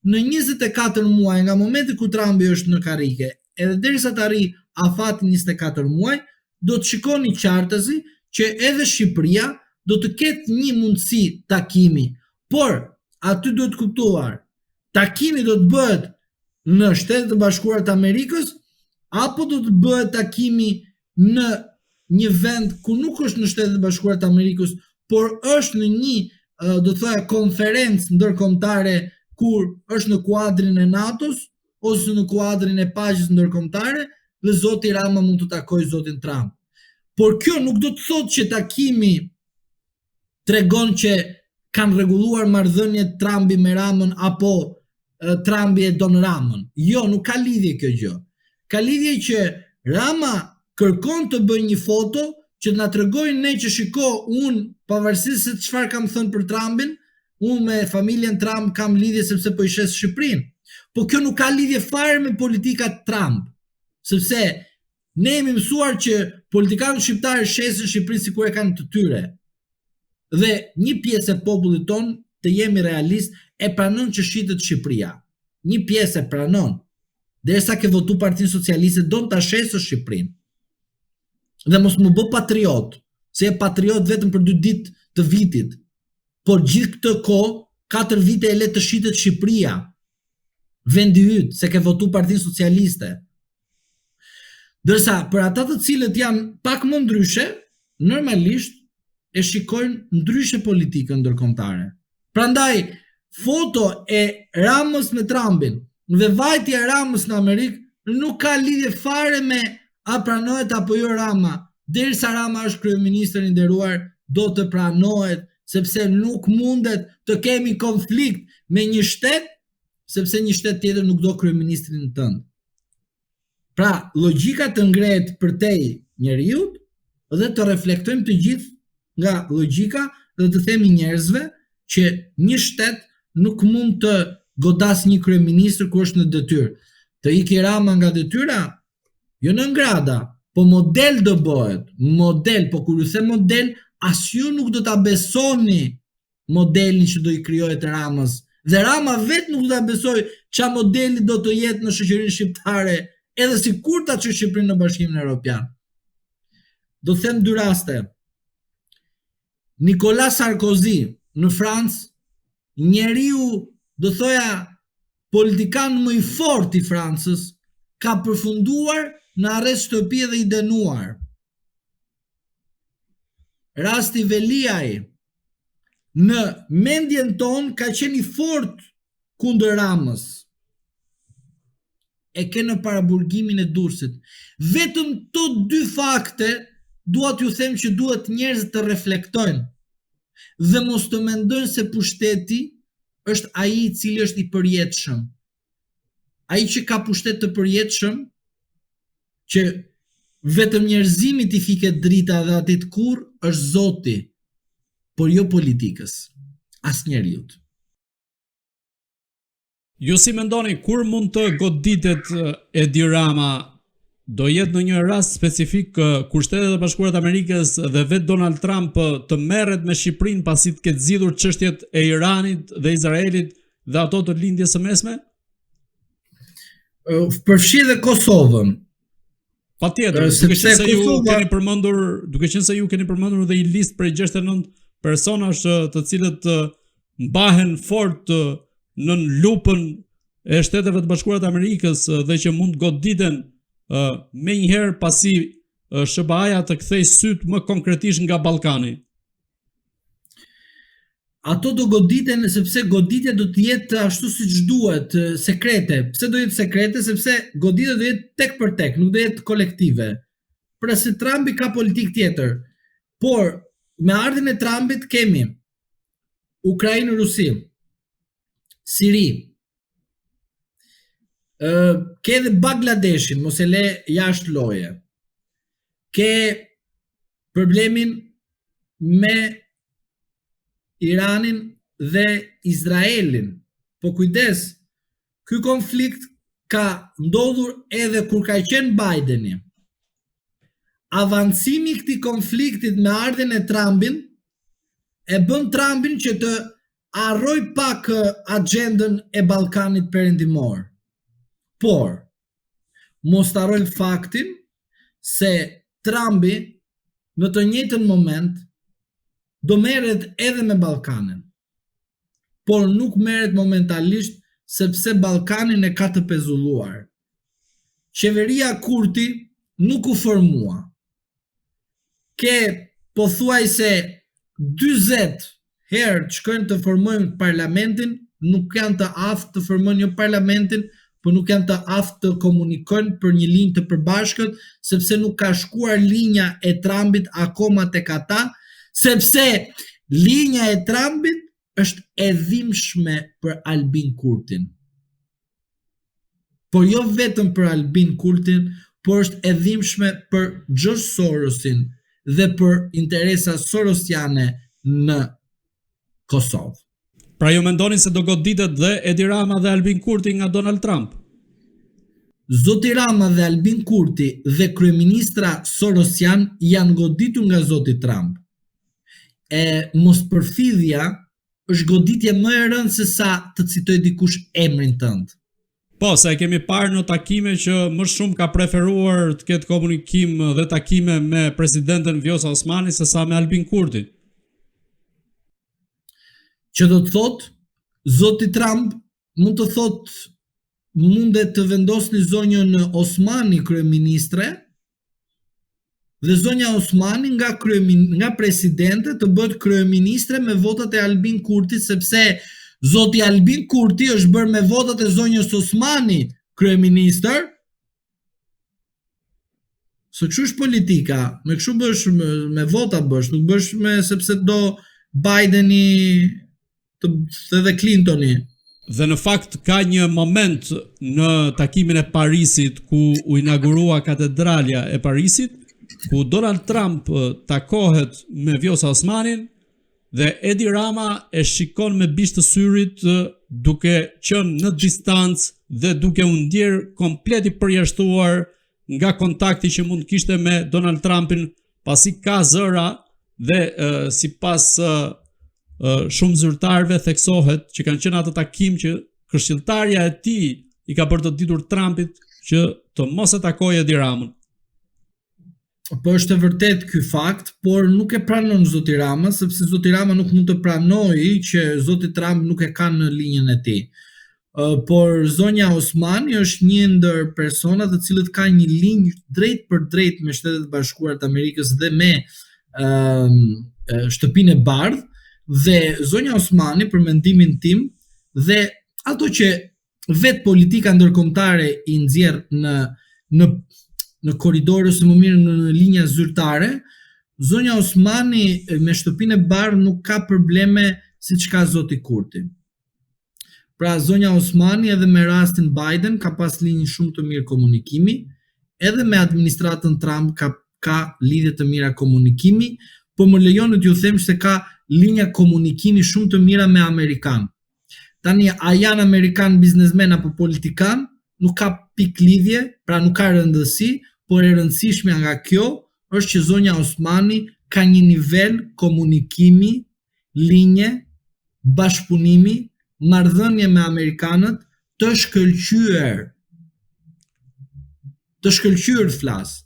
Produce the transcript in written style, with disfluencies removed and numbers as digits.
në 24 muaj nga momenti ku Trumpi është në karrige, edhe derisa të arrijë afatin 24 muaj, do të shikoni qartësi që edhe Shqipëria do të ketë një mundësi takimi, por aty duhet kuptuar, takimi do të bëhet në Shtetet e Bashkuara të Amerikës apo do të bëhet takimi në një vend ku nuk është në Shtetet e Bashkuara të Amerikës, por është në një, do të thoya, konferencë ndërkombëtare kur është në kuadrin e NATO-s ose në kuadrin e paqes ndërkombëtare dhe zoti Rama mund të takojë zotin Trump. Por kjo nuk do të thotë që takimi tregon që kanë rregulluar marrëdhëniet Trumpi me Ramën apo Trumpi e don Ramën. Jo, nuk ka lidhje kjo gjë. Ka lidhje që Rama kërkon të bëjë një foto që të na tregojë ne që shiko, unë pavarësisht se çfarë kam thënë për Trumpin, unë me familjen Trump kam lidhje sepse po i shes Shqipërinë. Po kjo nuk ka lidhje fare me politikat Trump, sepse ne jemi mësuar që politikanët shqiptarë shesin Shqipërinë sikur e kanë të tyre. Dhe një pjesë e popullit ton, të jemi realist, e pranon që shitet Shqipëria. Një pjesë e pranon. Derisa ke votu Partinë Socialiste, don ta shesë Shqipërinë. Dhe mos më bë patriot, se e patriot vetëm për 2 ditë të vitit. Por gjithë këtë kohë, 4 vite e le të shitet Shqipëria. Vendi yt, se ke votu Partinë Socialiste. Dërsa për ata të cilët janë pak më ndryshe, normalisht e shikojnë ndryshe politikën ndërkombëtare. Prandaj, foto e Ramës me Trumpin dhe vajtja e Ramës në Amerikë nuk ka lidhje fare me a pranohet apo jo Rama. Derisa Rama është kryeministër i nderuar, do të pranohet, sepse nuk mundet të kemi konflikt me një shtet, sepse një shtet tjetër nuk do kryeministrin tënd. Pra, logjika të ngrehet përtej njeriut dhe të reflektojmë të gjithë nga logjika dhe të themi njerëzve që një shtet nuk mund të godas një kryeministër kur është në detyrë. Të iki Rama nga detyra, jo në ngrada, po model do bëhet. Model, po kur ju them model, as ju nuk do ta besoni modelin që do i krijohet Ramës. Dhe Rama vetë nuk do ta besoj ç'a modeli do të jetë në shoqërinë shqiptare, edhe si kur ta çojë Shqipërinë në Bashkimin Evropian. Do them 2 raste. Nicolas Sarkozy në Francë, njeriu, do thoya, politikan më i fortë i Francës, ka përfunduar në arrest shtëpi dhe i dënuar. Rasti Veliaj, në mendjen ton ka qenë i fortë kundër Ramës. E ke në paraburgimin e Durrësit. Vetëm to 2 fakte dua t'ju them që duhet njerëzit të reflektojnë dhe mos të mendojnë se pushteti është ai i cili është i përjetshëm. Ai që ka pushtet të përjetshëm, që vetëm njerëzimit i fiket drita dhe atit kur, është Zoti, por jo politikës, asnjëriut. Ju si mendoni kur mund të goditet Edi Rama? Do jetë në një rast specifik kur Shtetet e Bashkuara të Amerikës dhe vetë Donald Trump të merret me Shqipërinë pasi të ketë zgjidhur çështjet e Iranit dhe Izraelit dhe ato të lindjes së mesme? Përfshi dhe Kosovën. Patjetër, duke qenë se ju keni përmendur dhe një listë prej 69 personash të cilët mbahen fort në lupën e Shteteve të Bashkuara të Amerikës dhe që mund goditen me njëherë pasi SBA-ja të kthej syt më konkretisht nga Ballkani. Ato do goditen sepse goditja do të jetë ashtu siç duhet, sekrete. Pse do jetë sekrete? Sepse goditja do jetë tek për tek, nuk do jetë kolektive. Pra se Trumpi ka politikë tjetër. Por me ardhin e Trumpit kemi Ukrainë, Rusi, Siri, ke edhe Bangladeshin, mos e le jashtë loje. Ke problemin me Iranin dhe Izraelin. Po kujdes, ky konflikt ka ndodhur edhe kur ka qenë Bideni. Avancimi i këtij konfliktit me ardhen e Trumpin e bën Trumpin që të harroj pak agendën e Ballkanit Perëndimor. Por mos harrojmë faktin se Trumpi në të njëjtën moment do merret edhe me Ballkanin. Por nuk merret momentalisht sepse Ballkanin e ka të pezulluar. Qeveria Kurti nuk u formua. Ke pothuajse 40 herë që shkojnë të formojnë parlamentin, nuk janë të aftë të formojnë jo parlamentin, por nuk janë të aftë të komunikojnë për një linjë të përbashkët, sepse nuk ka shkuar linja e Trumpit akoma tek ata, sepse linja e Trumpit është e dhimbshme për Albin Kurtin. Por jo vetëm për Albin Kurtin, por është e dhimbshme për George Sorosin dhe për interesa sorosiane në Kosovë. Pra ju mendoni se do goditet dhe Edi Rama dhe Albin Kurti nga Donald Trump? Zoti Rama dhe Albin Kurti dhe kryeministra Sorosian janë goditur nga zoti Trump. E mospërfidhja është goditje më e rëndë se sa të citoj dikush emrin tënd. Po, se kemi parë në takime që më shumë ka preferuar të ketë komunikim dhe takime me presidenten Vjosa Osmani se sa me Albin Kurti. Që do të thotë, zoti Trump mund të thotë mundet të vendosni zonjën Osmani kryeministre dhe zonja Osmani nga presidente të bëhet kryeministre me votat e Albin Kurti, sepse zoti Albin Kurti është bërë me votat e zonjës Osmani kryeministër. Se kështu është politika, me kështu bësh me vota bësh, nuk bësh me sepse do Bideni dhe Clintoni. Dhe në fakt ka një moment në takimin e Parisit ku u inaugurua katedralja e Parisit, ku Donald Trump takohet me Vjosa Osmanin dhe Edi Rama e shikon me bish të syrit duke qenë në distancë dhe duke u ndjerë komplet i përjashtuar nga kontakti që mund kishte me Donald Trumpin, pasi ka zëra dhe sipas shumë zyrtarëve theksohet që kanë qenë atë takim që këshilltarja e tij i ka bërë të ditur Trumpit që të mos e takojë Edi Ramën. Po është e vërtet ky fakt, por nuk e pranon zoti Rama, sepse zoti Rama nuk mund të pranojë që zoti Trump nuk e ka në linjën e tij. Por zonja Osmani është një ndër personat të cilët kanë një linjë drejt për drejt me Shtetet e Bashkuara të Amerikës dhe me Shtëpinë e Bardhë. Dhe zonja Osmani, për mendimin tim, dhe ato që vetë politika ndërkombëtare i nxjerr në korridore ose më mirë në linja zyrtare, zonja Osmani me Shtëpinë e Bardhë nuk ka probleme siç ka zoti Kurti. Pra zonja Osmani edhe me rastin Biden ka pas linjë shumë të mirë komunikimi, edhe me administratën Trump ka lidhje të mira komunikimi, po më lejoni t'ju them se ka linja komunikimi shumë të mira me Amerikan. Tani, a janë Amerikan biznesmen apo politikan, nuk ka pik lidhje, pra nuk ka rëndësi, por e rëndësishme nga kjo është që zonja Osmani ka një nivel komunikimi, linje, bashkëpunimi, marrëdhënie me Amerikanët të shkëlqyer flas.